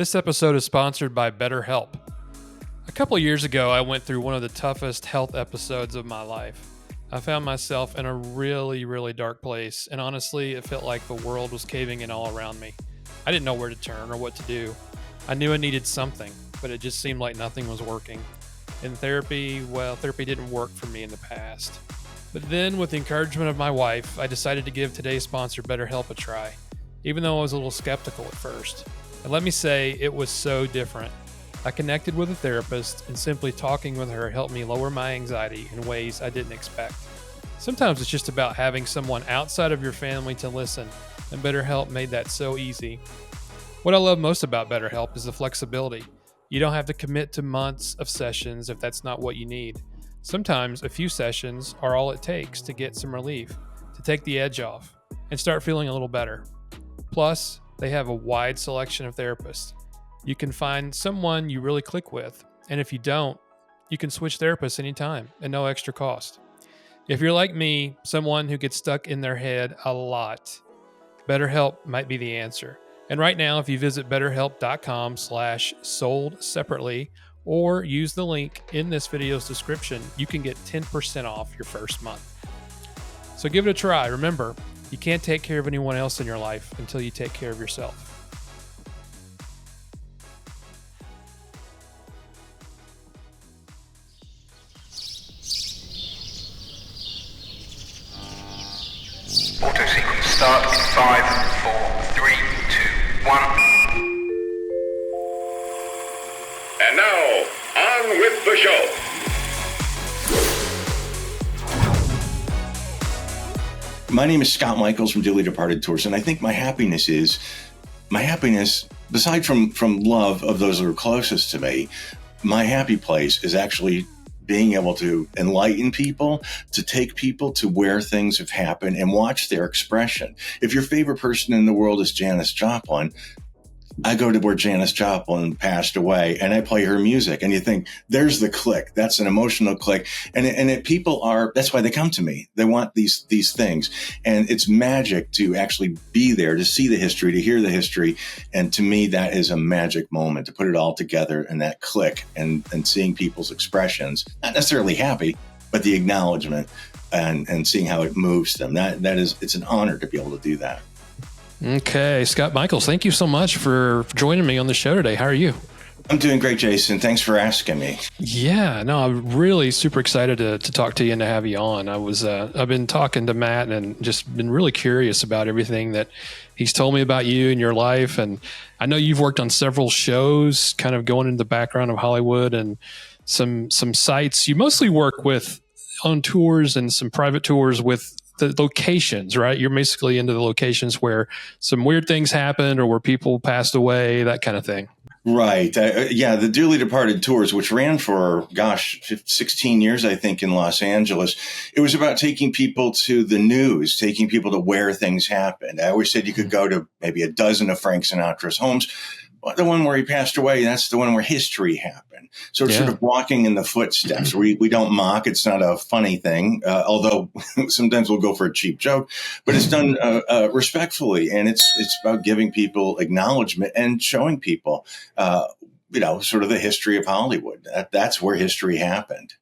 This episode is sponsored by BetterHelp. A couple years ago, I went through one of the toughest health episodes of my life. I found myself in a really dark place, and honestly, it felt like the world was caving in all around me. I didn't know where to turn or what to do. I knew I needed something, but it just seemed like nothing was working. In therapy, therapy didn't work for me in the past. But then, with the encouragement of my wife, I decided to give today's sponsor BetterHelp a try, even though I was a little skeptical at first. And let me say, it was so different. I connected with a therapist, and simply talking with her helped me lower my anxiety in ways I didn't expect. Sometimes it's just about having someone outside of your family to listen, and BetterHelp made that so easy. What I love most about BetterHelp is the flexibility. You don't have to commit to months of sessions if that's not what you need. Sometimes a few sessions are all it takes to get some relief, to take the edge off, and start feeling a little better. Plus, they have a wide selection of therapists. You can find someone you really click with, and if you don't, you can switch therapists anytime at no extra cost. If you're like me, someone who gets stuck in their head a lot, BetterHelp might be the answer. And right now, if you visit betterhelp.com/sold-separately or use the link in this video's description, you can get 10% off your first month. So give it a try. Remember, you can't take care of anyone else in your life until you take care of yourself. Auto sequence start in 5, 4, 3, 2, 1. And now, on with the show. My name is Scott Michaels from Dearly Departed Tours, and I think my happiness, aside from love of those that are closest to me, my happy place is actually being able to enlighten people, to take people to where things have happened and watch their expression. If your favorite person in the world is Janis Joplin, I go to where Janis Joplin passed away and I play her music, and you think, there's the click. That's an emotional click. And people are, that's why they come to me. They want these things. And it's magic to actually be there, to see the history, to hear the history. And to me, that is a magic moment, to put it all together and that click and seeing people's expressions, not necessarily happy, but the acknowledgement and seeing how it moves them. It's an honor to be able to do that. Okay, Scott Michaels, thank you so much for joining me on the show today. How are you? I'm doing great, Jason. Thanks for asking me. Yeah, no, I'm really super excited to talk to you and to have you on. I've been talking to Matt and just been really curious about everything that he's told me about you and your life. And I know you've worked on several shows, kind of going into the background of Hollywood and some sites. You mostly work on tours and some private tours with the locations, right? You're basically into the locations where some weird things happened or where people passed away, that kind of thing. Right. The Dearly Departed Tours, which ran for, 16 years, I think, in Los Angeles. It was about taking people to the news, taking people to where things happened. I always said you could go to maybe a dozen of Frank Sinatra's homes. But the one where he passed away, that's the one where history happened. So it's sort of walking in the footsteps. We don't mock. It's not a funny thing, although sometimes we'll go for a cheap joke. But it's done respectfully, and it's about giving people acknowledgement and showing people, sort of the history of Hollywood. That's where history happened.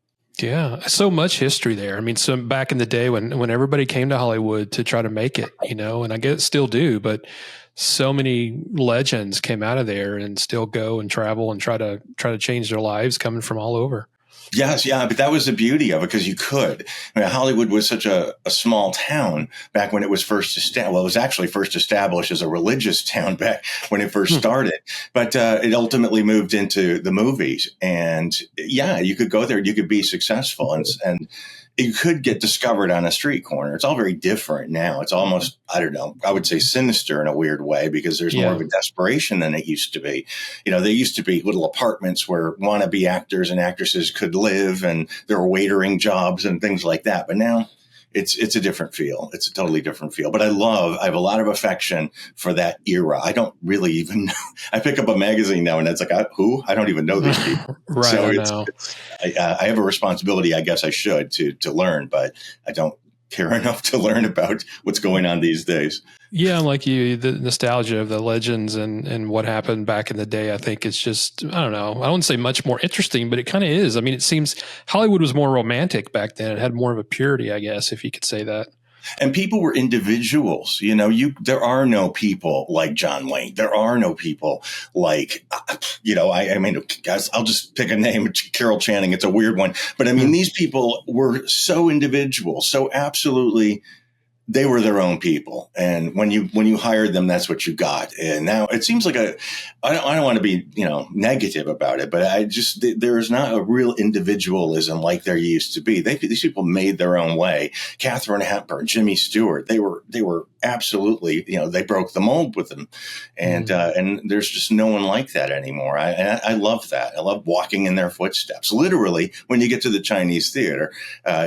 Yeah, so much history there. I mean, so back in the day when everybody came to Hollywood to try to make it, and I guess still do, but so many legends came out of there and still go and travel and try to change their lives coming from all over. Yes, yeah, but that was the beauty of it, because you could. I mean, Hollywood was such a small town back when it was first established. Well, it was actually first established as a religious town back when it first started. But it ultimately moved into the movies. And yeah, you could go there, you could be successful, and you could get discovered on a street corner. It's all very different now. It's almost, I don't know, I would say sinister in a weird way, because there's more of a desperation than it used to be. There used to be little apartments where wannabe actors and actresses could live, and there were waitering jobs and things like that. But now it's a different feel. It's a totally different feel. But I have a lot of affection for that era. I don't really even know. I pick up a magazine now and it's like, who? I don't even know these people. Right. So I have a responsibility, I guess I should, to learn, but I don't care enough to learn about what's going on these days. Yeah, I'm like you. The nostalgia of the legends and what happened back in the day, I think it's just, I don't know. I wouldn't say much more interesting, but it kind of is. I mean, it seems Hollywood was more romantic back then. It had more of a purity, I guess, if you could say that. And people were individuals. There are no people like John Wayne. There are no people like, I mean, guys, I'll just pick a name, Carol Channing. It's a weird one. But I mean, these people were so individual, so absolutely, they were their own people. And when you hired them, that's what you got. And now it seems like I don't want to be, negative about it, but there's not a real individualism like there used to be. These people made their own way. Katharine Hepburn, Jimmy Stewart, they were absolutely, they broke the mold with them. And, and there's just no one like that anymore. I love that. I love walking in their footsteps. Literally, when you get to the Chinese theater,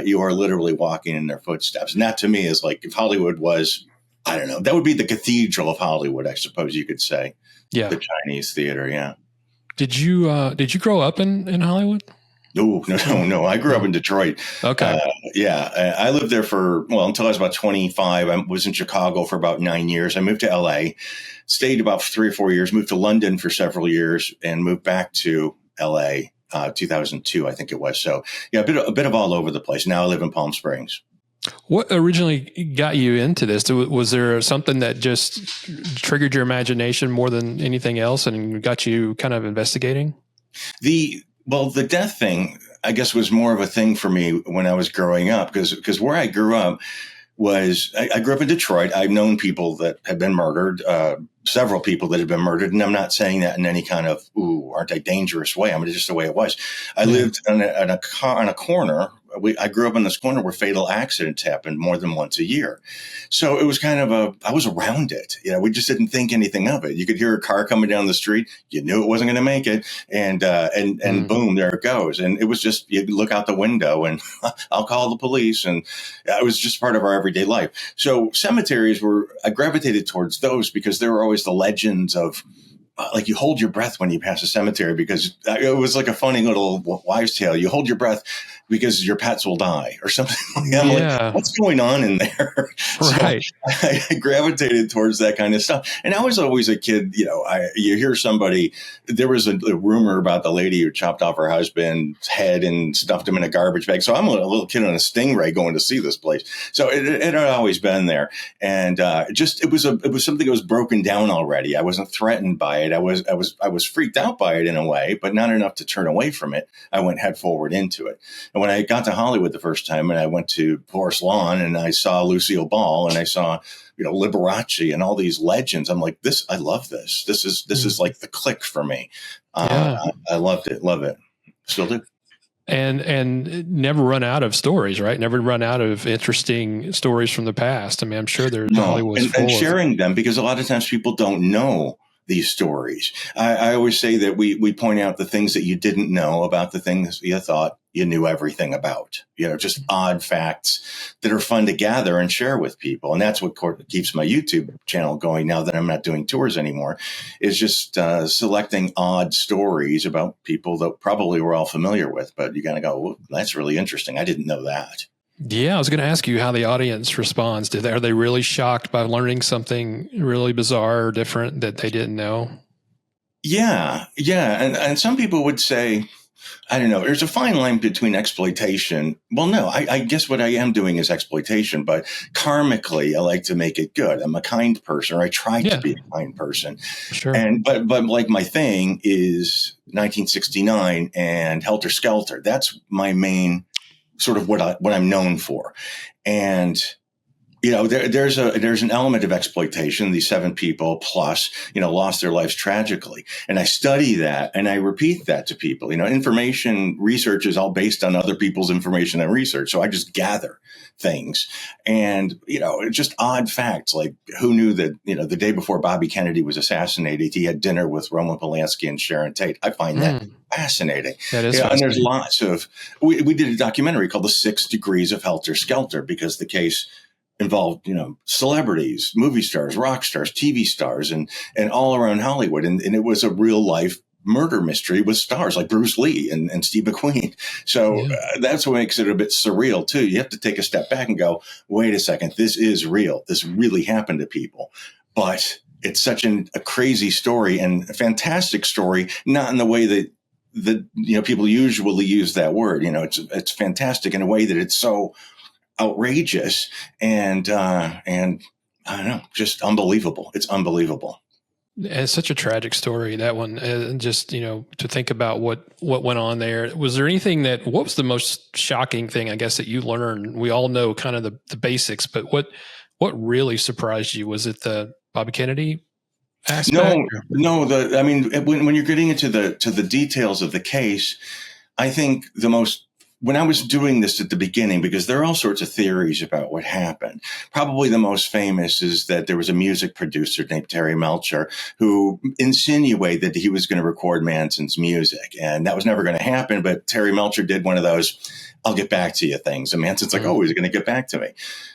you are literally walking in their footsteps. And that to me is like, if Hollywood was, I don't know, that would be the cathedral of Hollywood, I suppose you could say. Yeah. The Chinese theater. Yeah. Did you grow up in Hollywood? No. I grew up in Detroit. Okay. I lived there until I was about 25. I was in Chicago for about 9 years. I moved to LA, stayed about 3 or 4 years, moved to London for several years, and moved back to LA, 2002, I think it was. So yeah, a bit of all over the place. Now I live in Palm Springs. What originally got you into this? Was there something that just triggered your imagination more than anything else and got you kind of investigating? The death thing, I guess, was more of a thing for me when I was growing up, because where I grew up was, I grew up in Detroit. I've known people that have been murdered, several people that have been murdered. And I'm not saying that in any kind of, aren't I dangerous way. I mean, it's just the way it was. I lived on a corner. I grew up in this corner where fatal accidents happened more than once a year. So it was kind of I was around it. We just didn't think anything of it. You could hear a car coming down the street. You knew it wasn't going to make it. And boom, there it goes. And it was just, you look out the window and I'll call the police. And it was just part of our everyday life. So cemeteries I gravitated towards those because there were always the legends of, like, you hold your breath when you pass a cemetery, because it was like a funny little wives' tale. You hold your breath because your pets will die or something. I'm like, what's going on in there? Right. So I gravitated towards that kind of stuff. And I was always a kid, you hear somebody, there was a rumor about the lady who chopped off her husband's head and stuffed him in a garbage bag. So I'm a little kid on a Stingray going to see this place. So it had always been there. And it was something that was broken down already. I wasn't threatened by it. I was freaked out by it in a way, but not enough to turn away from it. I went head forward into it. And when I got to Hollywood the first time, and I went to Forest Lawn, and I saw Lucille Ball, and I saw, Liberace and all these legends, I'm like, I love this. This is like the click for me. I loved it. Love it. Still do. And never run out of stories, right? Never run out of interesting stories from the past. I mean, I'm sure there's Hollywood's full and sharing them, because a lot of times people don't know these stories. I always say that we point out the things that you didn't know about the things you thought you knew everything about, just odd facts that are fun to gather and share with people. And that's what keeps my YouTube channel going now that I'm not doing tours anymore, is just selecting odd stories about people that probably we're all familiar with, but you got to go, well, that's really interesting. I didn't know that. Yeah, I was going to ask you how the audience responds. Are they really shocked by learning something really bizarre or different that they didn't know? Yeah. And some people would say, I don't know, there's a fine line between exploitation. Well, no, I guess what I am doing is exploitation, but karmically, I like to make it good. I'm a kind person, or I try to be a kind person. Sure. But like, my thing is 1969 and Helter Skelter. That's my main sort of what I'm known for. And there's an element of exploitation. These 7 people plus, lost their lives tragically. And I study that and I repeat that to people. Information research is all based on other people's information and research. So I just gather things and, just odd facts, like who knew that, the day before Bobby Kennedy was assassinated, he had dinner with Roman Polanski and Sharon Tate. I find that fascinating. That is fascinating. And there's lots of, we did a documentary called The 6 Degrees of Helter Skelter, because the case involved, celebrities, movie stars, rock stars, TV stars, and all around Hollywood. And it was a real life murder mystery with stars like Bruce Lee and Steve McQueen. So that's what makes it a bit surreal too. You have to take a step back and go, wait a second, this is real. This really happened to people. But it's such a crazy story and a fantastic story, not in the way that people usually use that word. It's fantastic in a way that it's so outrageous and I don't know, just unbelievable. It's unbelievable. It's such a tragic story, that one. Just, to think about what went on there. Was there anything what was the most shocking thing, I guess, that you learned? We all know kind of the basics, but what really surprised you? Was it the Bobby Kennedy aspect? No. When you're getting into the details of the case, I think when I was doing this at the beginning, because there are all sorts of theories about what happened. Probably the most famous is that there was a music producer named Terry Melcher who insinuated that he was going to record Manson's music. And that was never going to happen. But Terry Melcher did one of those, I'll get back to you things. And Manson's like, oh, he's going to get back to me.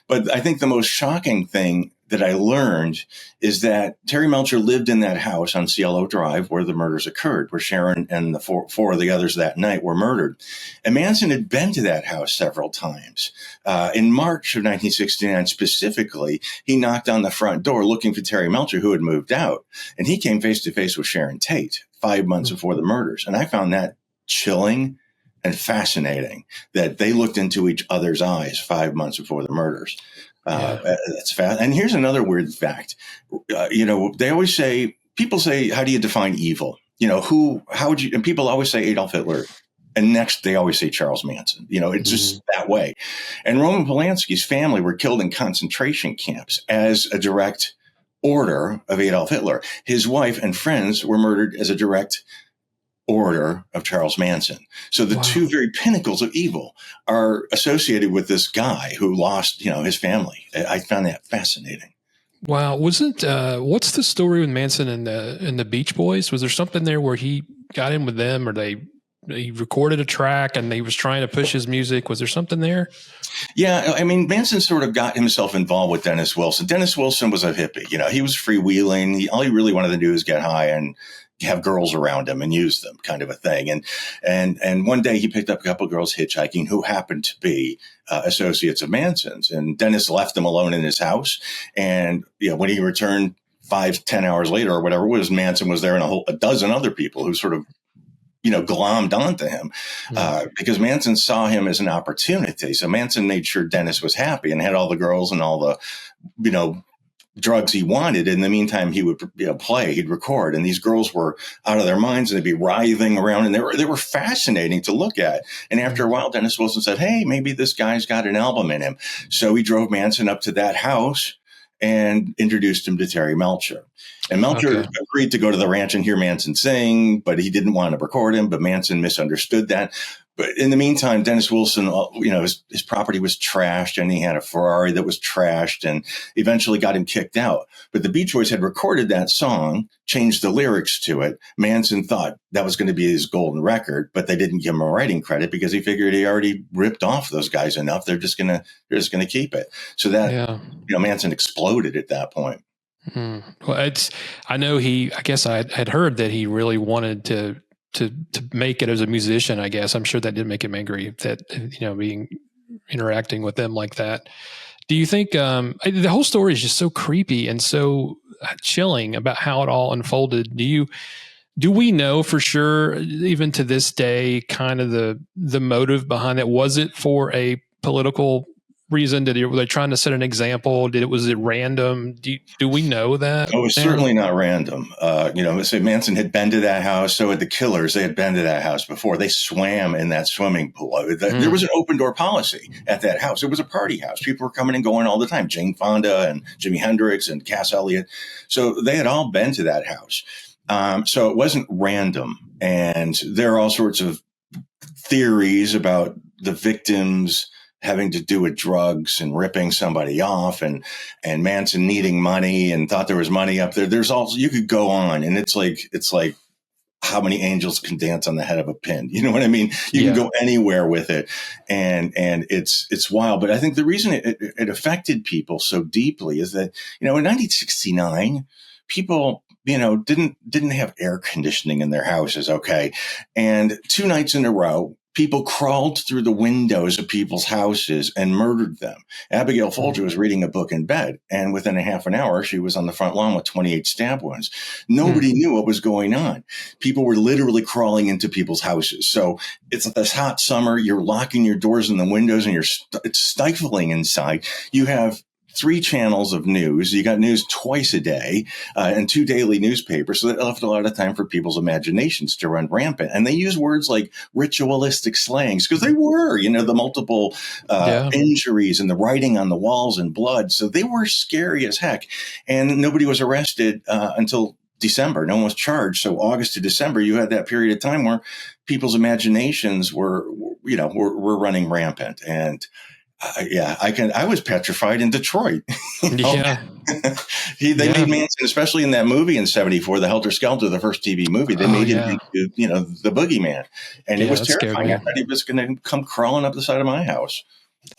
But I think the most shocking thing that I learned is that Terry Melcher lived in that house on Cielo Drive where the murders occurred, where Sharon and the four of the others that night were murdered. And Manson had been to that house several times. In March of 1969 specifically, he knocked on the front door looking for Terry Melcher, who had moved out. And he came face to face with Sharon Tate 5 months before the murders. And I found that chilling and fascinating that they looked into each other's eyes 5 months before the murders. That's fast. And here's another weird fact. They always say, people say, how do you define evil? How would you, and people always say Adolf Hitler. And next they always say Charles Manson. It's just that way. And Roman Polanski's family were killed in concentration camps as a direct order of Adolf Hitler. His wife and friends were murdered as a direct order of Charles Manson. So the two very pinnacles of evil are associated with this guy who lost, his family. I found that fascinating. Wow. Wasn't, what's the story with Manson and the Beach Boys? Was there something there where he got in with them, or he recorded a track and he was trying to push his music? Was there something there? Yeah. I mean, Manson sort of got himself involved with Dennis Wilson. Dennis Wilson was a hippie. He was freewheeling. All he really wanted to do was get high and have girls around him and use them, kind of a thing. And one day he picked up a couple of girls hitchhiking who happened to be associates of Manson's. And Dennis left them alone in his house. And when he returned 5-10 hours later or whatever it was, Manson was there and a dozen other people who sort of glommed onto him because Manson saw him as an opportunity. So Manson made sure Dennis was happy and had all the girls and all the, drugs he wanted. In the meantime, he would play, he'd record, and these girls were out of their minds and they'd be writhing around, and they were fascinating to look at. And after a while, Dennis Wilson said, hey, maybe this guy's got an album in him. So he drove Manson up to that house and introduced him to Terry Melcher. And Melcher agreed to go to the ranch and hear Manson sing, but he didn't want to record him. But Manson misunderstood that. But in the meantime, Dennis Wilson, his property was trashed, and he had a Ferrari that was trashed, and eventually got him kicked out. But the Beach Boys had recorded that song, changed the lyrics to it. Manson thought that was going to be his golden record, but they didn't give him a writing credit because he figured he already ripped off those guys enough. They're just going to keep it. So that, Manson exploded at that point. Well, I know I guess I had heard that he really wanted to make it as a musician. I guess I'm sure that did make him angry that, interacting with them like that. Do you think, the whole story is just so creepy and so chilling about how it all unfolded. Do we know for sure, even to this day, kind of the motive behind it? Was it for a political reason? Were they trying to set an example? Was it random? Do we know that? Oh, it was certainly not random. So Manson had been to that house. So had the killers. They had been to that house before. They swam in that swimming pool. There was an open door policy at that house. It was a party house. People were coming and going all the time. Jane Fonda and Jimi Hendrix and Cass Elliot. So they had all been to that house. So it wasn't random. And there are all sorts of theories about the victims having to do with drugs and ripping somebody off, and Manson needing money and thought there was money up there. There's also, you could go on, and it's like how many angels can dance on the head of a pin? You know what I mean? You can go anywhere with it, and it's wild. But I think the reason it affected people so deeply is that, in 1969, people didn't have air conditioning in their houses. Okay. And 2 nights in a row, people crawled through the windows of people's houses and murdered them. Abigail Folger was reading a book in bed, and within a half an hour, she was on the front lawn with 28 stab wounds. Nobody knew what was going on. People were literally crawling into people's houses. So it's this hot summer. You're locking your doors and the windows, and it's stifling inside. You have 3 channels of news. You got news twice a day and 2 daily newspapers. So that left a lot of time for people's imaginations to run rampant. And they use words like ritualistic slangs because they were, the multiple injuries and the writing on the walls and blood. So they were scary as heck. And nobody was arrested until December. No one was charged. So August to December, you had that period of time where people's imaginations were running rampant. And I was petrified in Detroit. Yeah. They made Manson, especially in that movie in '74, the Helter Skelter, the first TV movie. They made him into, the boogeyman, and it was terrifying. I thought he was going to come crawling up the side of my house.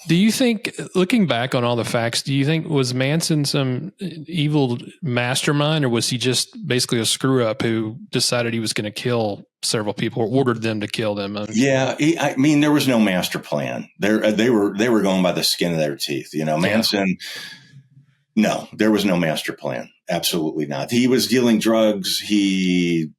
Do you think, looking back on all the facts, was Manson some evil mastermind, or was he just basically a screw up who decided he was going to kill several people or ordered them to kill them? There was no master plan. They were going by the skin of their teeth. Manson. No, there was no master plan. Absolutely not. He was dealing drugs. He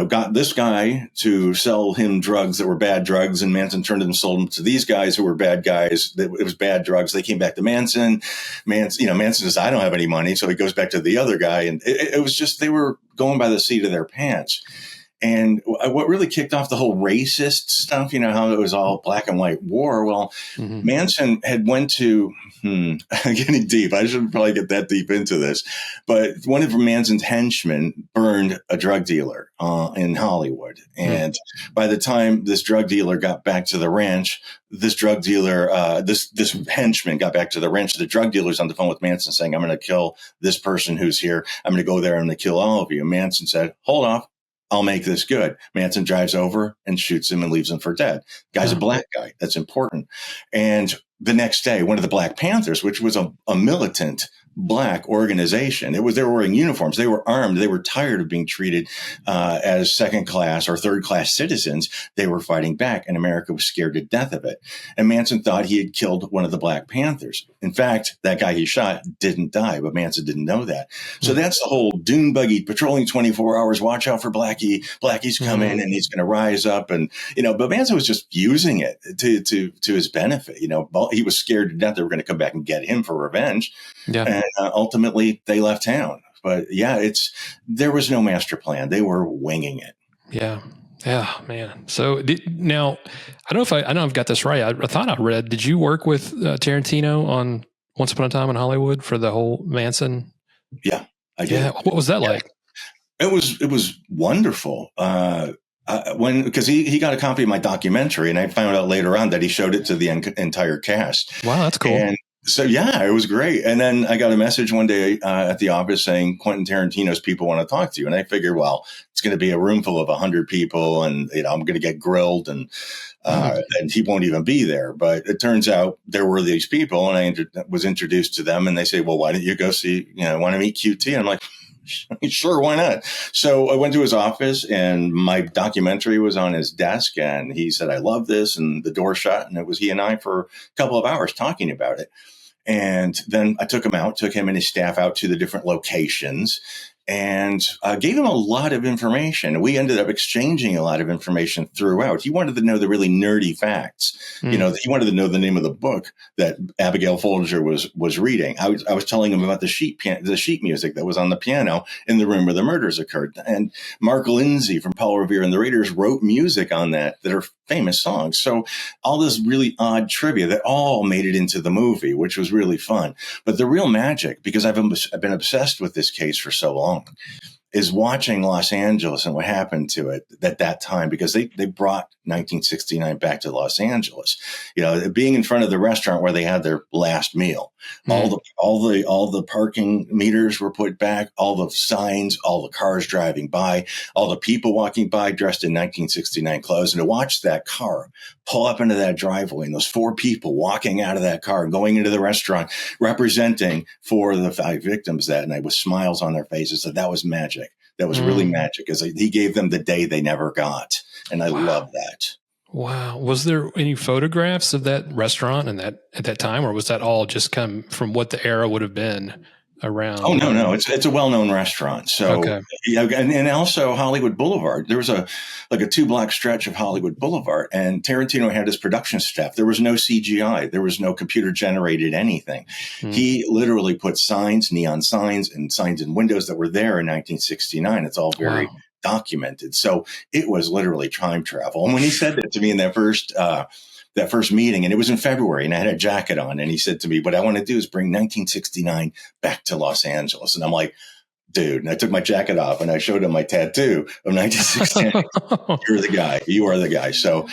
got this guy to sell him drugs that were bad drugs, and Manson turned and sold them to these guys who were bad guys. It was bad drugs. They came back to Manson. Manson says, I don't have any money. So he goes back to the other guy. And it was just, they were going by the seat of their pants. And what really kicked off the whole racist stuff, how it was all black and white war. Well, Manson had went to, I'm getting deep. I shouldn't probably get that deep into this. But one of Manson's henchmen burned a drug dealer in Hollywood. And by the time this drug dealer got back to the ranch, this drug dealer, this henchman got back to the ranch. The drug dealer's on the phone with Manson saying, I'm going to kill this person who's here. I'm going to go there. I'm going to kill all of you. And Manson said, hold off. I'll make this good. Manson drives over and shoots him and leaves him for dead. Guy's a black guy. That's important. And the next day, one of the Black Panthers, which was a militant black organization, they were wearing uniforms. They were armed. They were tired of being treated as second class or third class citizens. They were fighting back, and America was scared to death of it. And Manson thought he had killed one of the Black Panthers. In fact, that guy he shot didn't die, but Manson didn't know that. So that's the whole dune buggy patrolling 24 hours. Watch out for Blackie. Blackie's coming and he's going to rise up. And, but Manson was just using it to his benefit. He was scared to death they were going to come back and get him for revenge. Yeah. And ultimately they left town. But there was no master plan. They were winging it. Yeah. Yeah, man. So now I know I've got this right. I thought I read, did you work with Tarantino on Once Upon a Time in Hollywood for the whole Manson? Yeah, I did. Yeah. What was that like? It was wonderful. Because he got a copy of my documentary, and I found out later on that he showed it to the entire cast. Wow, that's cool. And so, it was great. And then I got a message one day at the office saying, Quentin Tarantino's people want to talk to you. And I figured, well, it's going to be a room full of 100 people, and I'm going to get grilled, and he won't even be there. But it turns out there were these people, and I was introduced to them, and they say, well, why don't you go see, want to meet QT? And I'm like, sure, why not? So I went to his office, and my documentary was on his desk, and he said, I love this, and the door shut, and it was he and I for a couple of hours talking about it. And then I took him and his staff out to the different locations, and gave him a lot of information. We ended up exchanging a lot of information throughout. He wanted to know the really nerdy facts. He wanted to know the name of the book that Abigail Folger was reading. I was telling him about the sheet music that was on the piano in the room where the murders occurred. And Mark Lindsay from Paul Revere and the Raiders wrote music on that are famous songs. So all this really odd trivia that all made it into the movie, which was really fun. But the real magic, because I've been obsessed with this case for so long, is watching Los Angeles and what happened to it at that time, because they brought 1969 back to Los Angeles. Being in front of the restaurant where they had their last meal, all the parking meters were put back, all the signs, all the cars driving by, all the people walking by dressed in 1969 clothes, and to watch that car pull up into that driveway and those 4 people walking out of that car and going into the restaurant, representing for the 5 victims that night with smiles on their faces. So that was magic. that was really magic, is he gave them the day they never got. And I love that. Wow. Was there any photographs of that restaurant and that at that time, or was that all just come from what the era would have been around? Oh, no. It's a well-known restaurant. So, okay. yeah, and also Hollywood Boulevard. There was a 2-block stretch of Hollywood Boulevard, and Tarantino had his production staff. There was no CGI. There was no computer-generated anything. He literally put signs, neon signs, and signs in windows that were there in 1969. It's all very documented. So it was literally time travel. And when he said that to me in that first meeting, and it was in February, and I had a jacket on, and he said to me, what I want to do is bring 1969 back to Los Angeles. And I'm like, dude, and I took my jacket off and I showed him my tattoo of 1969. You're the guy. You are the guy. So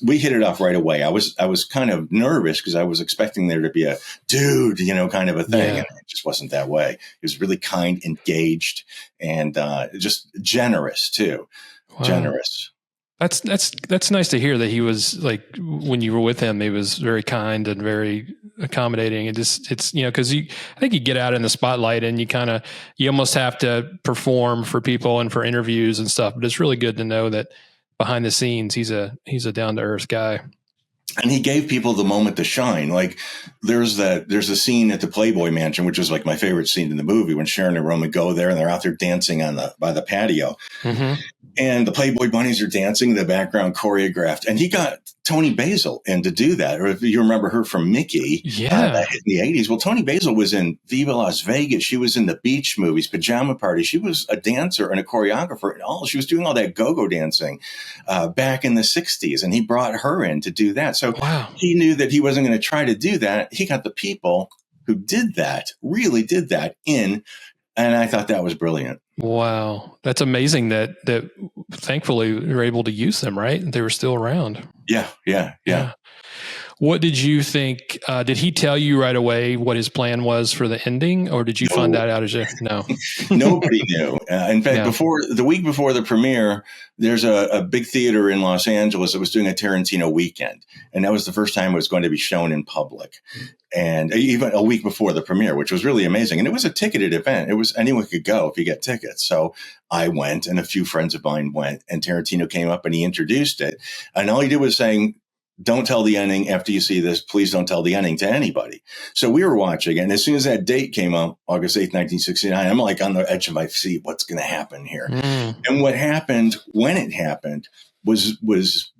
we hit it off right away. I was kind of nervous because I was expecting there to be a dude, kind of a thing. And it just wasn't that way. He was really kind, engaged, and just generous too. Wow. Generous. That's nice to hear that he was, like, when you were with him, he was very kind and very accommodating. And it's because I think you get out in the spotlight and you almost have to perform for people and for interviews and stuff. But it's really good to know that behind the scenes, he's a down to earth guy. And he gave people the moment to shine. Like there's a scene at the Playboy Mansion, which is like my favorite scene in the movie, when Sharon and Roman go there and they're out there dancing by the patio. Mm-hmm. And the Playboy bunnies are dancing in the background, choreographed. And he got Toni Basil in to do that. Or if you remember her from Mickey in the 80s. Well, Toni Basil was in Viva Las Vegas. She was in the Beach movies, Pajama Party. She was a dancer and a choreographer. And she was doing all that go-go dancing back in the 60s. And he brought her in to do that. So he knew that he wasn't going to try to do that. He got the people who did that, really did that in. And I thought that was brilliant. Wow. That's amazing that thankfully we were able to use them, right? They were still around. Yeah. What did you think? Did he tell you right away what his plan was for the ending, or did you find that out as no? Nobody knew. In fact, the week before the premiere, there's a big theater in Los Angeles that was doing a Tarantino weekend. And that was the first time it was going to be shown in public. And even a week before the premiere, which was really amazing. And it was a ticketed event. It was anyone could go if you get tickets. So I went, and a few friends of mine went, and Tarantino came up and he introduced it. And all he did was saying, don't tell the ending after you see this. Please don't tell the ending to anybody. So we were watching. And as soon as that date came up, August 8th, 1969, I'm like on the edge of my seat. What's going to happen here? And what happened when it happened was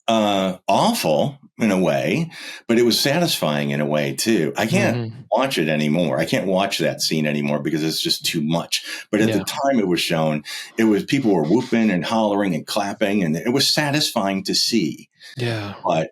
awful in a way, but it was satisfying in a way too. I can't watch it anymore. I can't watch that scene anymore because it's just too much. But at the time it was shown, people were whooping and hollering and clapping, and it was satisfying to see. Yeah. But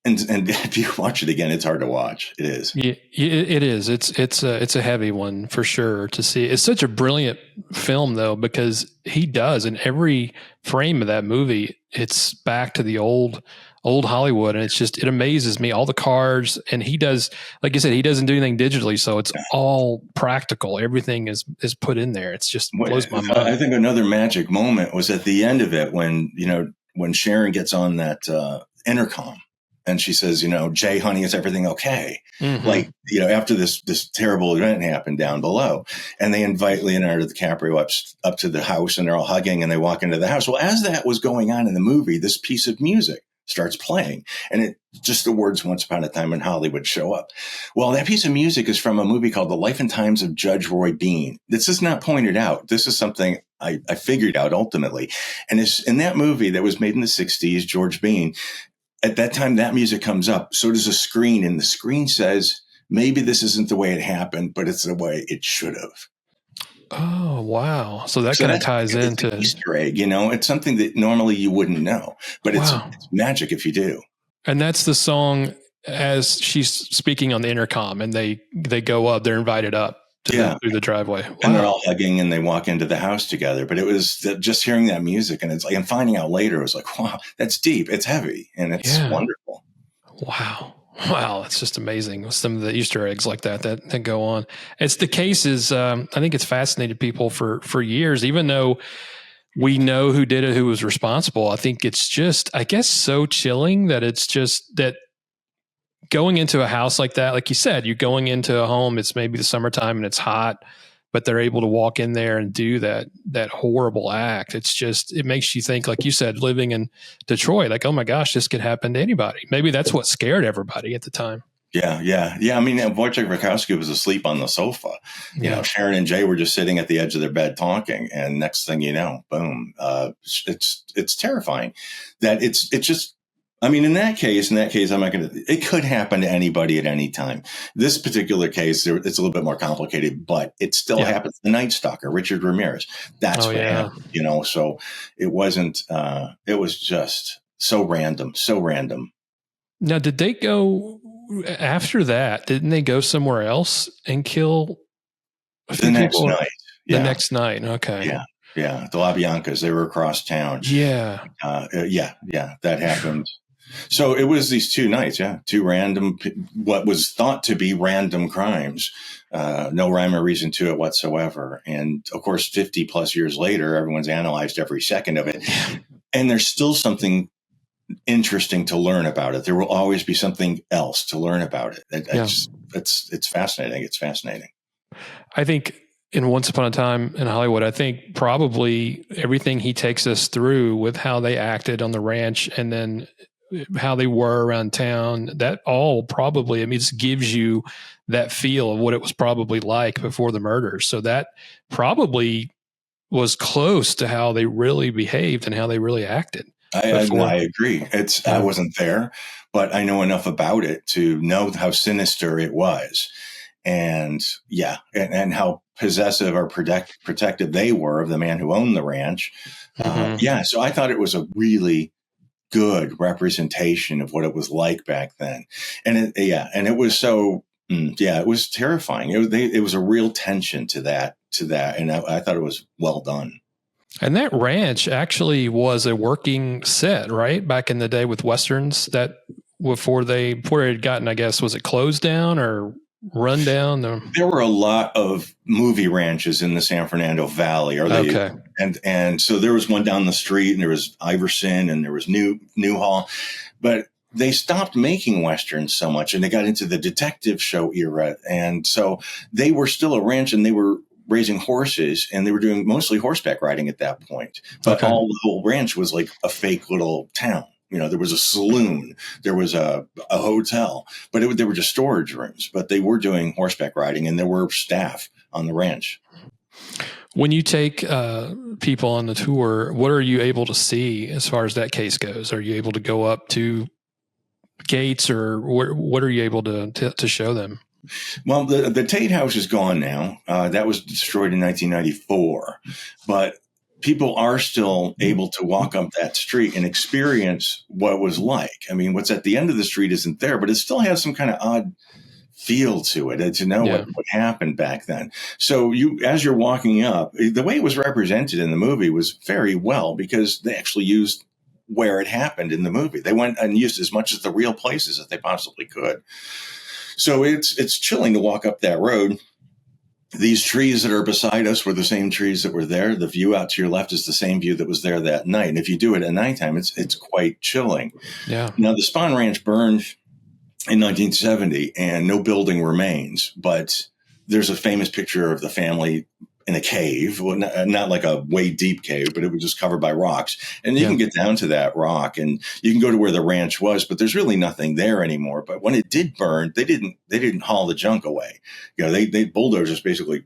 and if you watch it again, it's hard to watch. It is. Yeah, it is. It's a heavy one for sure to see. It's such a brilliant film though, because he does in every frame of that movie, it's back to the old Hollywood. And it amazes me, all the cars, and he does, like you said, he doesn't do anything digitally. So it's all practical. Everything is put in there. It's just blows my mind. I think another magic moment was at the end of it when Sharon gets on that intercom. And she says, Jay, honey, is everything okay? Mm-hmm. Like, after this terrible event happened down below, and they invite Leonardo DiCaprio up to the house, and they're all hugging, and they walk into the house. Well, as that was going on in the movie, this piece of music starts playing, and just the words "Once Upon a Time in Hollywood" show up. Well, that piece of music is from a movie called The Life and Times of Judge Roy Bean. This is not pointed out. This is something I figured out ultimately. And it's in that movie that was made in the 60s, George Bean. At that time, that music comes up. So does a screen. And the screen says, maybe this isn't the way it happened, but it's the way it should have. Oh, wow. So that kind of ties into an Easter egg. It's something that normally you wouldn't know, but it's magic if you do. And that's the song as she's speaking on the intercom, and they go up, they're invited up through the driveway. Wow. And they're all hugging and they walk into the house together. But it was just hearing that music, and it's like, and finding out later, it was like, wow, that's deep. It's heavy, and it's wonderful. Wow. It's just amazing. Some of the Easter eggs like that go on. It's the cases. I think it's fascinated people for years, even though we know who did it, who was responsible. I think it's just, I guess, so chilling that it's just that going into a house like that, like you said, you're going into a home, it's maybe the summertime and it's hot. but they're able to walk in there and do that horrible act. It's just, it makes you think, like you said, living in Detroit, like, oh my gosh, this could happen to anybody. Maybe that's what scared everybody at the time. Yeah. I mean, Wojciech Rakowski was asleep on the sofa. You know, Sharon and Jay were just sitting at the edge of their bed talking, and next thing you know, boom. It's terrifying that it's just. I mean, in that case, I'm not going to. It could happen to anybody at any time. This particular case, it's a little bit more complicated, but it still happens. The Night Stalker, Richard Ramirez. That's what happened. You know, so it wasn't. It was just so random. Now, did they go after that? Didn't they go somewhere else and kill the next night? The next night. Okay. Yeah. The LaBiancas, they were across town. Yeah. That happened. So it was these 2 nights. Yeah. 2 random, what was thought to be random crimes. No rhyme or reason to it whatsoever. And of course, 50 plus years later, everyone's analyzed every second of it. And there's still something interesting to learn about it. There will always be something else to learn about it. It's fascinating. It's fascinating. I think in Once Upon a Time in Hollywood, I think probably everything he takes us through with how they acted on the ranch and then how they were around town, that all probably, I mean, it gives you that feel of what it was probably like before the murders. So that probably was close to how they really behaved and how they really acted. I agree. I wasn't there, but I know enough about it to know how sinister it was. And and how possessive or protective they were of the man who owned the ranch. So I thought it was a really good representation of what it was like back then. And it was so, it was terrifying. It was a real tension to that. And I thought it was well done. And that ranch actually was a working set, right? Back in the day with Westerns, that before it had gotten, I guess, was it closed down or run down? There were a lot of movie ranches in the San Fernando Valley. And so there was one down the street, and there was Iverson, and there was Newhall, but they stopped making Westerns so much, and they got into the detective show era. And so they were still a ranch, and they were raising horses, and they were doing mostly horseback riding at that point. But the whole ranch was like a fake little town. You know, there was a saloon, there was a hotel, but they were just storage rooms. But they were doing horseback riding, and there were staff on the ranch. When you take people on the tour, what are you able to see as far as that case goes? Are you able to go up to gates, or what are you able to show them? Well, the Tate House is gone now. That was destroyed in 1994, but people are still able to walk up that street and experience what it was like. I mean, what's at the end of the street isn't there, but it still has some kind of odd feel to it, to know what happened back then. So as you're walking up, the way it was represented in the movie was very well, because they actually used where it happened in the movie. They went and used as much of the real places as they possibly could. So it's chilling to walk up that road. These trees that are beside us were the same trees that were there. The view out to your left is the same view that was there that night. And if you do it at nighttime, it's quite chilling. Yeah. Now, the Spahn Ranch burned in 1970, and no building remains. But there's a famous picture of the family in a cave, well, not like a way deep cave, but it was just covered by rocks. And you can get down to that rock, and you can go to where the ranch was, but there's really nothing there anymore. But when it did burn, they didn't haul the junk away. You know, they bulldozers basically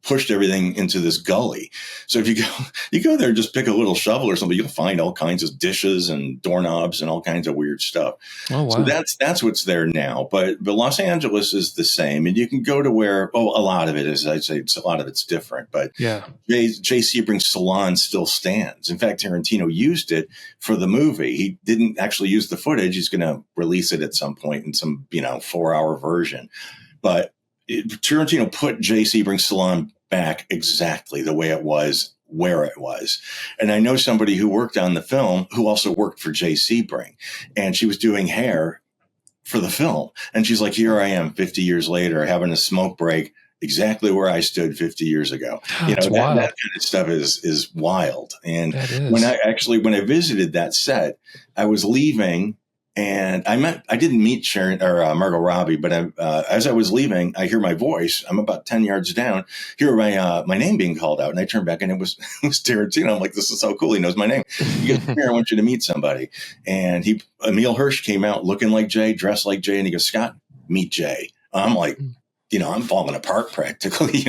pushed everything into this gully. So if you go there and just pick a little shovel or something, you'll find all kinds of dishes and doorknobs and all kinds of weird stuff. Oh, wow. So that's what's there now. But Los Angeles is the same. And you can go to where, a lot of it is, I'd say a lot of it's different. But J. Sebring's salon still stands. In fact, Tarantino used it for the movie. He didn't actually use the footage. He's going to release it at some point in some 4-hour version. But Tarantino put J. Sebring's salon back exactly the way it was, where it was. And I know somebody who worked on the film who also worked for J. Sebring, and she was doing hair for the film. And she's like, here I am 50 years later having a smoke break exactly where I stood 50 years ago. That kind of stuff is wild. And when I visited that set, I was leaving And I didn't meet Sharon or Margot Robbie, but as I was leaving, I hear my voice. I'm about 10 yards down, hear my name being called out. And I turn back and it was Tarantino. I'm like, this is so cool. He knows my name. He goes, "Come here, I want you to meet somebody." And Emil Hirsch came out looking like Jay, dressed like Jay. And he goes, "Scott, meet Jay." I'm like, I'm falling apart practically,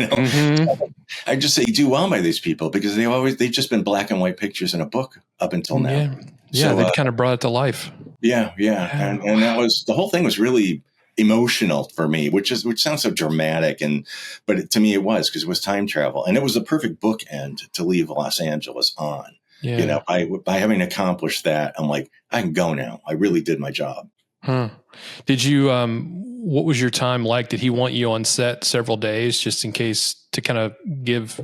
I just say do well by these people because they've just been black and white pictures in a book up until now. Yeah. They've kind of brought it to life. Yeah. And that was, the whole thing was really emotional for me, which sounds so dramatic. But to me it was, because it was time travel and it was the perfect bookend to leave Los Angeles on. Yeah. By having accomplished that, I'm like, I can go now. I really did my job. Huh. Did you, what was your time like? Did he want you on set several days just in case to kind of give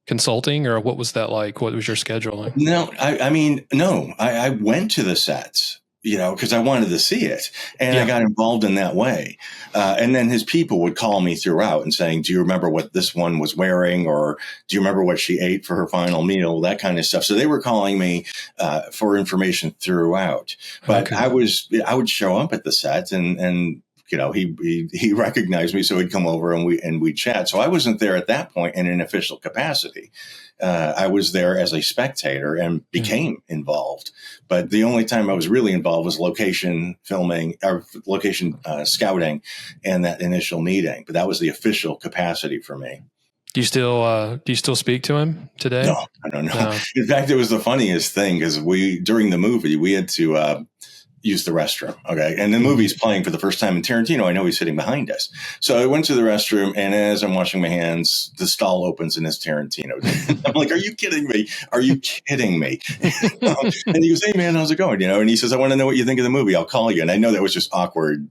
consulting, or what was that like? What was your schedule like? No, I went to the sets, because I wanted to see it, and I got involved in that way. And then his people would call me throughout and saying, "Do you remember what this one was wearing? Or do you remember what she ate for her final meal?" That kind of stuff. So they were calling me for information throughout. But I would show up at the set and he recognized me, so he'd come over and we'd chat. So I wasn't there at that point in an official capacity. I was there as a spectator and became involved. But the only time I was really involved was location filming or location scouting and that initial meeting. But that was the official capacity for me. Do you still speak to him today? No, I don't know. No. In fact, it was the funniest thing because during the movie, we had to use the restroom. Okay. And the movie's playing for the first time in Tarantino. I know he's sitting behind us. So I went to the restroom, and as I'm washing my hands, the stall opens and it's Tarantino. I'm like, "Are you kidding me? Are you kidding me?" And he goes, "Hey man, how's it going?" And he says, "I want to know what you think of the movie. I'll call you." And I know that was just awkward,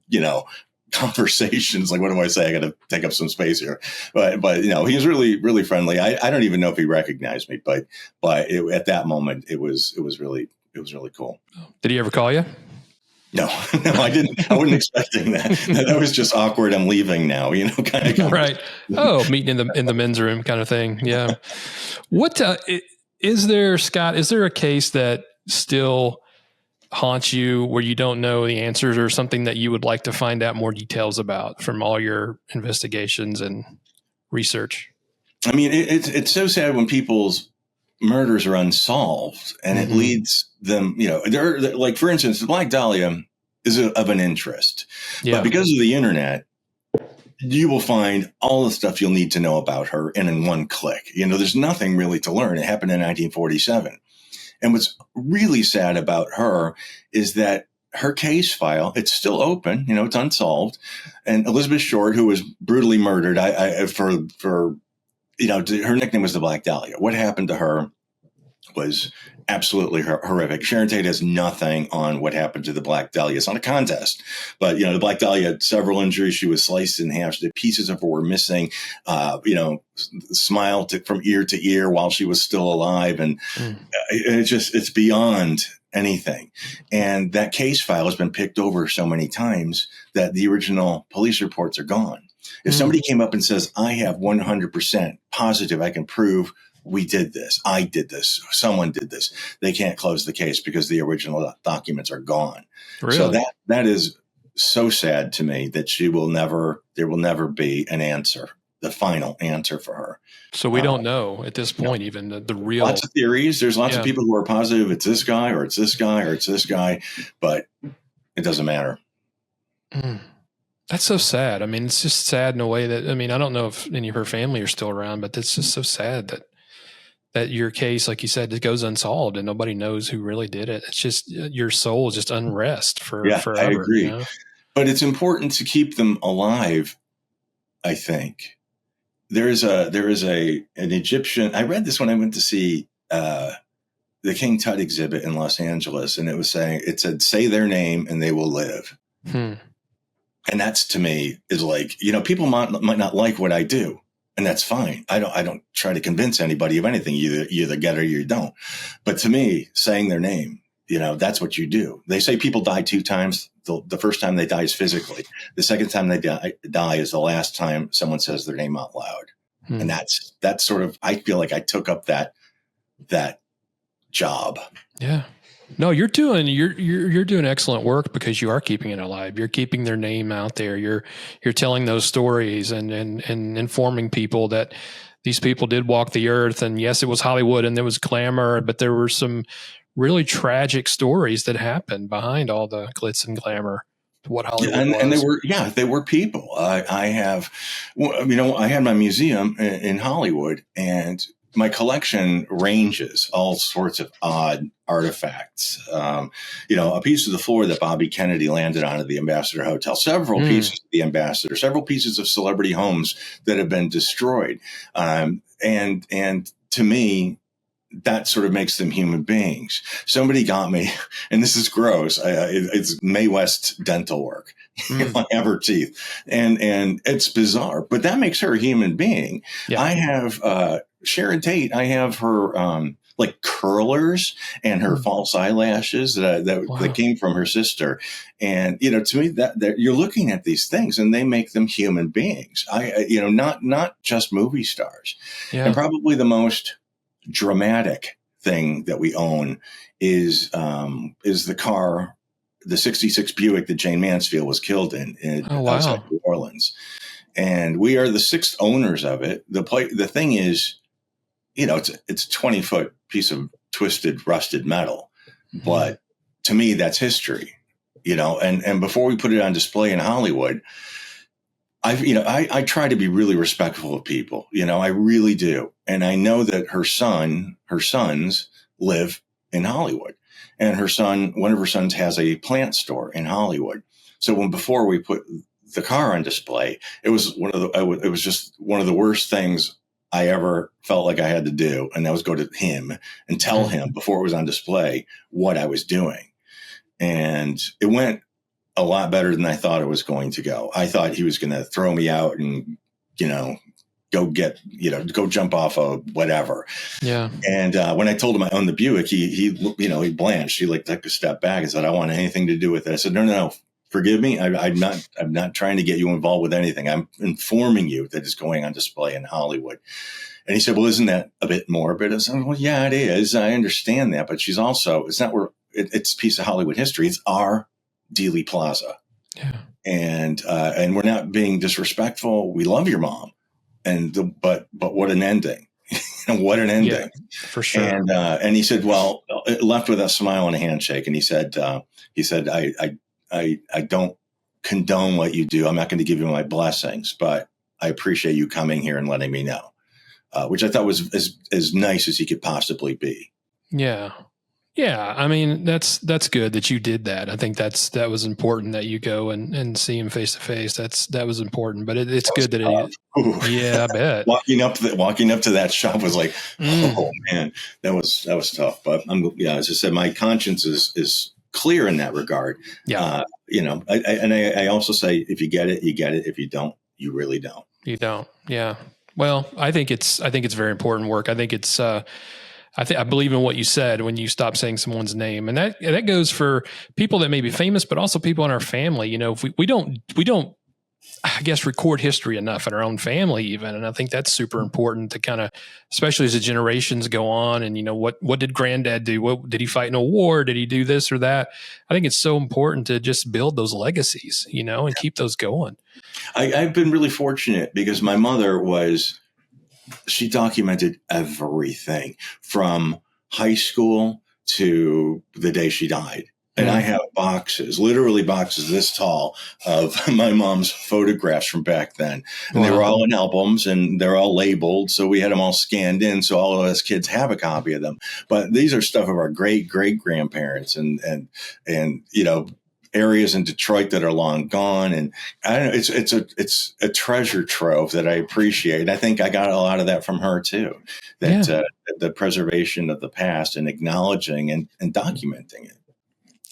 conversations. Like, what do I say? I got to take up some space here. But he was really, really friendly. I don't even know if he recognized me, but at that moment, it was really cool. Did he ever call you? No, I didn't. I wasn't expecting that. That was just awkward. I'm leaving now, kind of. Right. Oh, meeting in the men's room kind of thing. Yeah. What is there, Scott? Is there a case that still haunts you where you don't know the answers, or something that you would like to find out more details about from all your investigations and research? I mean, it's so sad when people's murders are unsolved, and it leads them, they're like, for instance, the Black Dahlia is of an interest, but because of the internet, you will find all the stuff you'll need to know about her in one click. There's nothing really to learn. It happened in 1947. And what's really sad about her is that her case file, it's still open, it's unsolved. And Elizabeth Short, who was brutally murdered, her nickname was the Black Dahlia. What happened to her was absolutely horrific. Sharon Tate has nothing on what happened to the Black Dahlia. It's not a contest, but the Black Dahlia had several injuries. She was sliced in half. The pieces of her were missing. Smile from ear to ear while she was still alive, and it's beyond anything. And that case file has been picked over so many times that the original police reports are gone. If somebody came up and says, "I have 100% positive, I can prove we did this, I did this, someone did this," they can't close the case because the original documents are gone. Really? So that is so sad to me that there will never be an answer, the final answer for her. So we don't know at this point, even the real. Lots of theories. There's lots of people who are positive it's this guy or it's this guy or it's this guy, but it doesn't matter. That's so sad. I mean, it's just sad in a way that, I don't know if any of her family are still around, but it's just so sad that your case, like you said, it goes unsolved and nobody knows who really did it. It's just, your soul is just unrest forever. I agree. But it's important to keep them alive, I think. There is an Egyptian, I read this when I went to see the King Tut exhibit in Los Angeles, and it said, "Say their name and they will live." And that's, to me, is like, people might not like what I do, and that's fine. I don't try to convince anybody of anything. You either get it or you don't. But to me, saying their name, that's what you do. They say people die 2 times. The first time they die is physically. The second time they die is the last time someone says their name out loud. And that's sort of, I feel like I took up that job. Yeah. No, you're doing excellent work because you are keeping it alive. You're keeping their name out there. You're telling those stories and informing people that these people did walk the earth. And yes, it was Hollywood and there was glamour, but there were some really tragic stories that happened behind all the glitz and glamour. What Hollywood was. And they were people. I have, I had my museum in Hollywood, and my collection ranges all sorts of odd artifacts. A piece of the floor that Bobby Kennedy landed on at the Ambassador Hotel, several pieces of the Ambassador, several pieces of celebrity homes that have been destroyed. And to me, that sort of makes them human beings. Somebody got me, and this is gross. It's Mae West dental work. I have her teeth, and it's bizarre, but that makes her a human being. Yeah. I have Sharon Tate. I have her like curlers and her false eyelashes that came from her sister. And to me, that you're looking at these things, and they make them human beings. Not just movie stars. Yeah. And probably the most dramatic thing that we own is the car, the 66 Buick that Jane Mansfield was killed in outside New Orleans. And we are the sixth owners of it. The thing is, it's a 20-foot piece of twisted, rusted metal. But to me, that's history, and before we put it on display in Hollywood, I try to be really respectful of people, I really do. And I know that her sons live in Hollywood, and one of her sons has a plant store in Hollywood. So before we put the car on display, it was just one of the worst things I ever felt like I had to do. And that was go to him and tell him before it was on display what I was doing. And it went a lot better than I thought it was going to go. I thought he was going to throw me out and, go jump off of whatever. Yeah. And when I told him I owned the Buick, he blanched. He took a step back and said, "I don't want anything to do with it." I said, No. Forgive me. I'm not trying to get you involved with anything. I'm informing you that it's going on display in Hollywood. And he said, "Well, isn't that a bit morbid?" I said, "Well, yeah, it is. I understand that, but it's not where it's a piece of Hollywood history. It's our Dealey Plaza." Yeah. And we're not being disrespectful. We love your mom. But what an ending. What an ending. Yeah, for sure. And he said, well, it left with a smile and a handshake. And he said, I don't condone what you do. I'm not going to give you my blessings, but I appreciate you coming here and letting me know, which I thought was as nice as he could possibly be. Yeah. Yeah. I mean, that's good that you did that. I think that was important that you go and see him face to face. That was important, but it's good that I bet walking up to that shop was like, oh man, that was tough. But as I said, my conscience is clear in that regard. Yeah. I also say, if you get it, you get it. If you don't, you really don't. You don't. Yeah. Well, I think it's very important work. I think it's, I believe in what you said when you stop saying someone's name, and that goes for people that may be famous, but also people in our family. If we don't, I guess, record history enough in our own family even. And I think that's super important to kind of, especially as the generations go on and, what did granddad do? What did he fight in a war? Did he do this or that? I think it's so important to just build those legacies, and keep those going. I've been really fortunate because my mother she documented everything from high school to the day she died. And I have literally boxes this tall of my mom's photographs from back then. And they were all in albums and they're all labeled. So we had them all scanned in. So all of us kids have a copy of them. But these are stuff of our great grandparents and areas in Detroit that are long gone. And I don't know, it's a treasure trove that I appreciate. And I think I got a lot of that from her too, the preservation of the past and acknowledging and documenting it.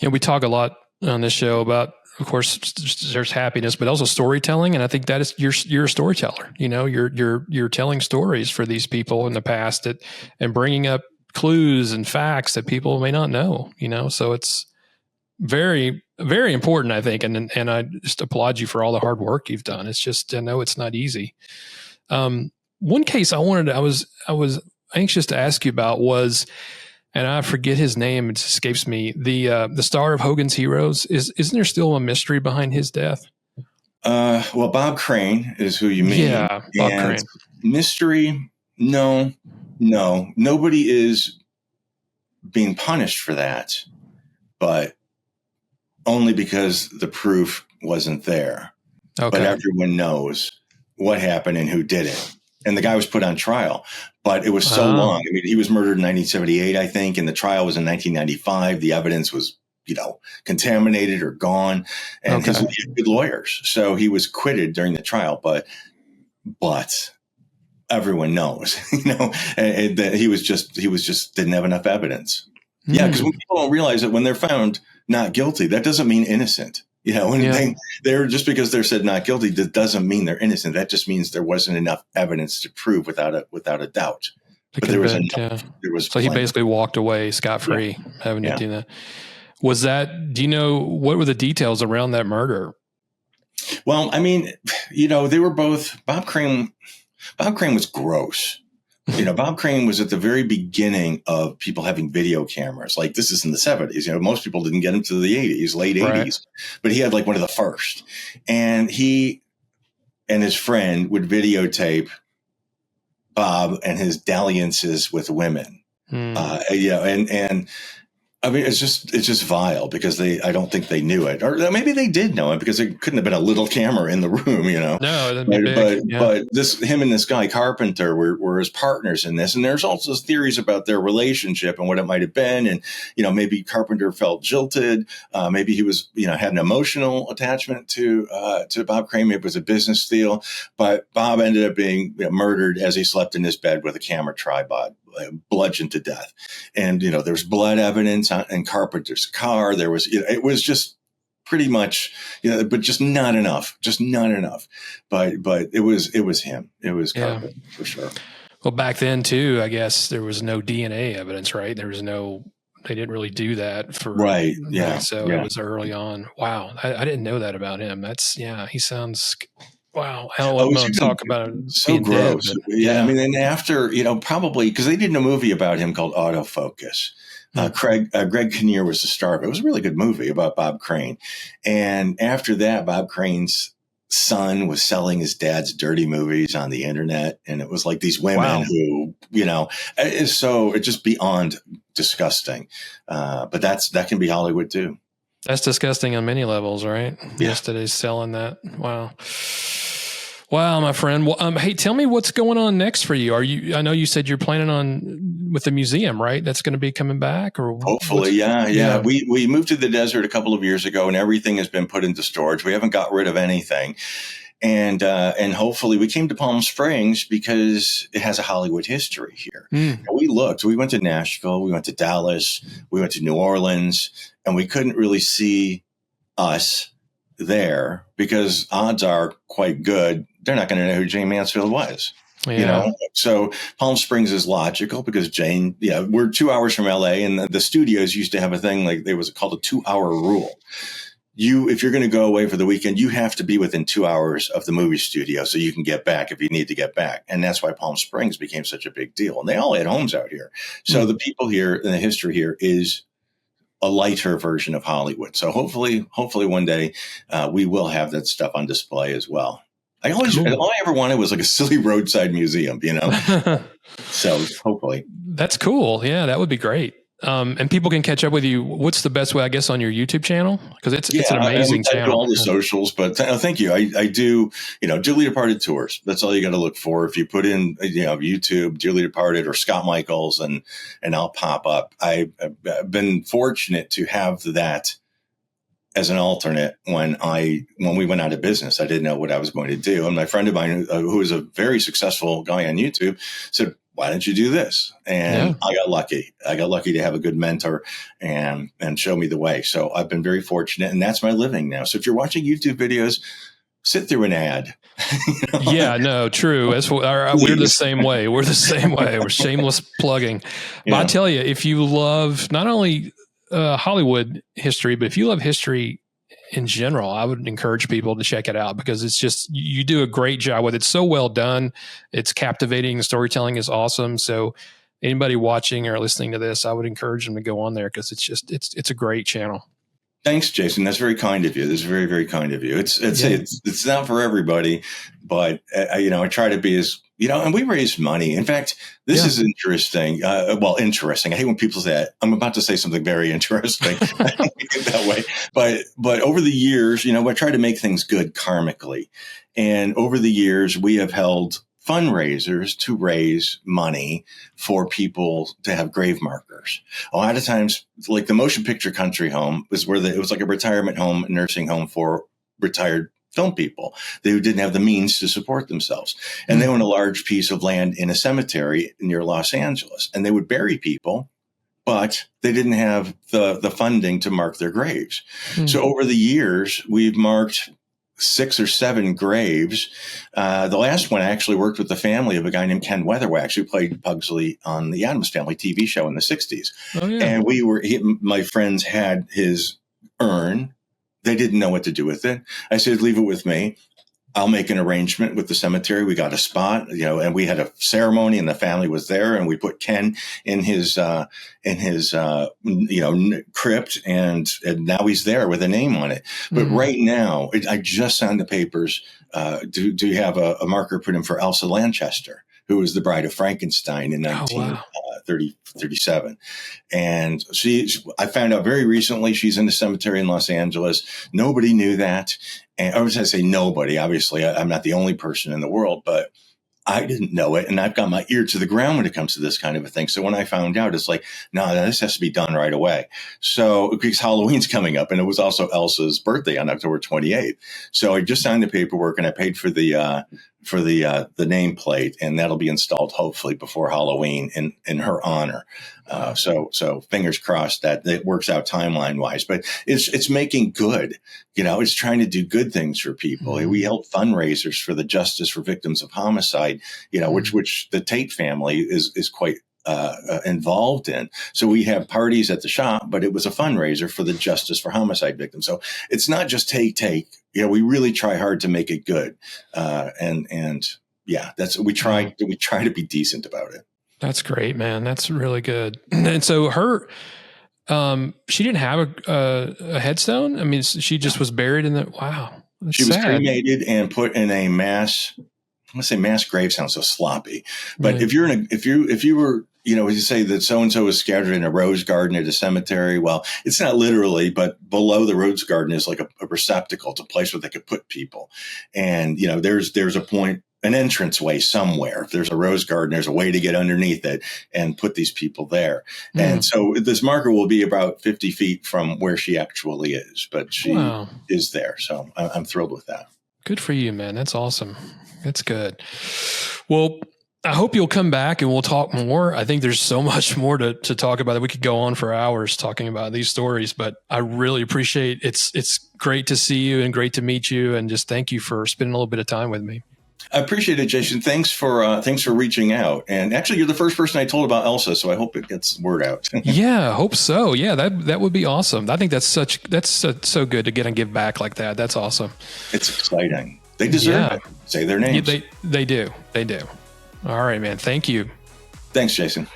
Yeah, we talk a lot on this show about, of course, there's happiness, but also storytelling. And I think that is you're a storyteller. You're telling stories for these people in the past and bringing up clues and facts that people may not know. So it's very, very important, I think. And I just applaud you for all the hard work you've done. It's just, I know it's not easy. One case I was anxious to ask you about was and I forget his name. It escapes me. The star of Hogan's Heroes. Isn't there still a mystery behind his death? Well, Bob Crane is who you mean. Yeah, Bob And Crane. mystery, no, nobody is being punished for that, but only because the proof wasn't there. Okay. But everyone knows what happened and who did it. And the guy was put on trial, but it was so long. I mean, he was murdered in 1978, I think, and the trial was in 1995. The evidence was, contaminated or gone, and he had good lawyers. So he was acquitted during the trial, but everyone knows, that he was just didn't have enough evidence. Yeah, because when people don't realize that when they're found not guilty, that doesn't mean innocent. They're just because they're said not guilty, that doesn't mean they're innocent. That just means there wasn't enough evidence to prove without a doubt. But there was enough. There was. So he basically walked away scot free, having to do that. Was that? Do you know what were the details around that murder? Well, I mean, they were both. Bob Crane was gross. Bob Crane was at the very beginning of people having video cameras. Like, this is in the 70s. Most people didn't get into the 80s, late 80s, but he had like one of the first. And he and his friend would videotape Bob and his dalliances with women. And I mean, it's just vile because I don't think they knew it, or maybe they did know it because it couldn't have been a little camera in the room, No, that'd be big. But him and this guy Carpenter were his partners in this, and there's also theories about their relationship and what it might have been, and maybe Carpenter felt jilted, maybe he was had an emotional attachment to Bob Crane. Maybe it was a business deal, but Bob ended up being murdered as he slept in his bed with a camera tripod, bludgeoned to death, and there's blood evidence in Carpenter's car. There was, it was just pretty much, but just not enough. But it was him. It was Carpenter for sure. Well, back then too, I guess there was no DNA evidence, right? They didn't really do that for right. Yeah. So it was early on. Wow, I didn't know that about him. He sounds. Wow, I don't want to talk about it. So gross. Dead, yeah, I mean, and after probably because they did a movie about him called Autofocus. Greg Kinnear was the star of it. It was a really good movie about Bob Crane. And after that, Bob Crane's son was selling his dad's dirty movies on the internet. And it was like these women who, it's just beyond disgusting. But that can be Hollywood too. That's disgusting on many levels, right? Yeah. Yesterday's selling that. Wow, my friend. Well, hey, tell me what's going on next for you. I know you said you're planning on with the museum, right? That's going to be coming back, or hopefully, yeah. We moved to the desert a couple of years ago, and everything has been put into storage. We haven't got rid of anything, and hopefully, we came to Palm Springs because it has a Hollywood history here. We looked. We went to Nashville. We went to Dallas. We went to New Orleans, and we couldn't really see us there because odds are quite good they're not going to know who Jane Mansfield was. So Palm Springs is logical because Jane, we're 2 hours from LA, and the studios used to have a thing like there was called a 2-hour rule. If you're going to go away for the weekend, you have to be within 2 hours of the movie studio so you can get back if you need to get back. And that's why Palm Springs became such a big deal. And they all had homes out here. So the people here and the history here is a lighter version of Hollywood. So hopefully one day we will have that stuff on display as well. All I ever wanted was like a silly roadside museum, So hopefully. That's cool. Yeah, that would be great. And people can catch up with you. What's the best way, I guess, on your YouTube channel? Because it's an amazing channel. I do all the socials, but thank you. I do, Dearly Departed tours. That's all you got to look for. If you put in, YouTube, Dearly Departed or Scott Michaels, and I'll pop up. I've been fortunate to have that as an alternate when we went out of business. I didn't know what I was going to do. And my friend of mine, who is a very successful guy on YouTube, said, why don't you do this? And I got lucky. I got lucky to have a good mentor and show me the way. So I've been very fortunate, and that's my living now. So if you're watching YouTube videos, sit through an ad. Yeah, no, true. That's what, we're the same way. We're the same way. We're shameless plugging. But I tell you, if you love not only Hollywood history, but if you love history in general, I would encourage people to check it out because it's just, you do a great job with it. It's so well done. It's captivating. The storytelling is awesome. So anybody watching or listening to this, I would encourage them to go on there because it's a great channel. Thanks, Jason. That's very kind of you. That's very, very kind of you. It's not for everybody, but I try to be as, and we raise money. In fact, this is interesting. Interesting. I hate when people say that. I'm about to say something very interesting. I don't think it that way. But over the years, I try to make things good karmically. And over the years, we have held fundraisers to raise money for people to have grave markers. A lot of times, like the Motion Picture Country Home was where it was like a retirement home, nursing home for retired film people who didn't have the means to support themselves. And they own a large piece of land in a cemetery near Los Angeles, and they would bury people, but they didn't have the funding to mark their graves. So over the years, we've marked 6 or 7 graves. The last one, I actually worked with the family of a guy named Ken Weatherwax, who played Pugsley on the Addams Family TV show in the 60s. Oh, yeah. And my friends had his urn. They didn't know what to do with it. I said, leave it with me. I'll make an arrangement with the cemetery. We got a spot, and we had a ceremony, and the family was there, and we put Ken in his crypt, and now he's there with a name on it. But right now, I just signed the papers to have a marker put in for Elsa Lanchester, who was the bride of Frankenstein in 1937. And I found out very recently she's in the cemetery in Los Angeles. Nobody knew that. And I was going to say nobody. Obviously, I'm not the only person in the world, but I didn't know it. And I've got my ear to the ground when it comes to this kind of a thing. So when I found out, it's like, no, this has to be done right away. So because Halloween's coming up, and it was also Elsa's birthday on October 28th. So I just signed the paperwork, and I paid for the nameplate, and that'll be installed hopefully before Halloween in her honor. So fingers crossed that it works out timeline wise, but it's making good, it's trying to do good things for people. We held fundraisers for the Justice for Victims of Homicide, which the Tate family is quite involved in. So we have parties at the shop, but it was a fundraiser for the Justice for Homicide victims. So it's not just take. We really try hard to make it good. We try to be decent about it. That's great, man. That's really good. And so she didn't have a headstone. I mean, she just was buried in the, wow. She was cremated and put in a mass. I'm going to say mass grave sounds so sloppy, but if you were, you say that so-and-so was scattered in a rose garden at a cemetery. Well, it's not literally, but below the rose garden is like a receptacle. It's a place where they could put people. And, there's a point, an entranceway somewhere. If there's a rose garden, there's a way to get underneath it and put these people there. And so this marker will be about 50 feet from where she actually is, but she is there. So I'm thrilled with that. Good for you, man. That's awesome. That's good. Well, I hope you'll come back and we'll talk more. I think there's so much more to talk about that we could go on for hours talking about these stories, but I really appreciate it's great to see you and great to meet you. And just thank you for spending a little bit of time with me. I appreciate it, Jason. Thanks for reaching out. And actually, you're the first person I told about Elsa, so I hope it gets word out. Yeah, I hope so. Yeah, that would be awesome. I think that's so good to get and give back like that. That's awesome. It's exciting. They deserve it. Say their names. Yeah, they do. They do. All right, man. Thank you. Thanks, Jason.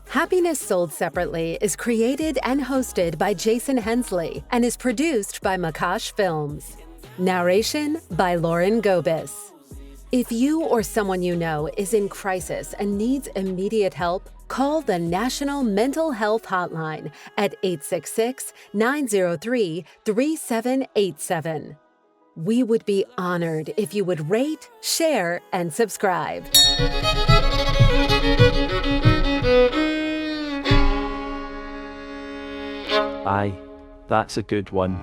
Happiness Sold Separately is created and hosted by Jason Hensley and is produced by Makash Films. Narration by Lauren Gobis. If you or someone you know is in crisis and needs immediate help, call the National Mental Health Hotline at 866-903-3787. We would be honored if you would rate, share, and subscribe. Aye, that's a good one.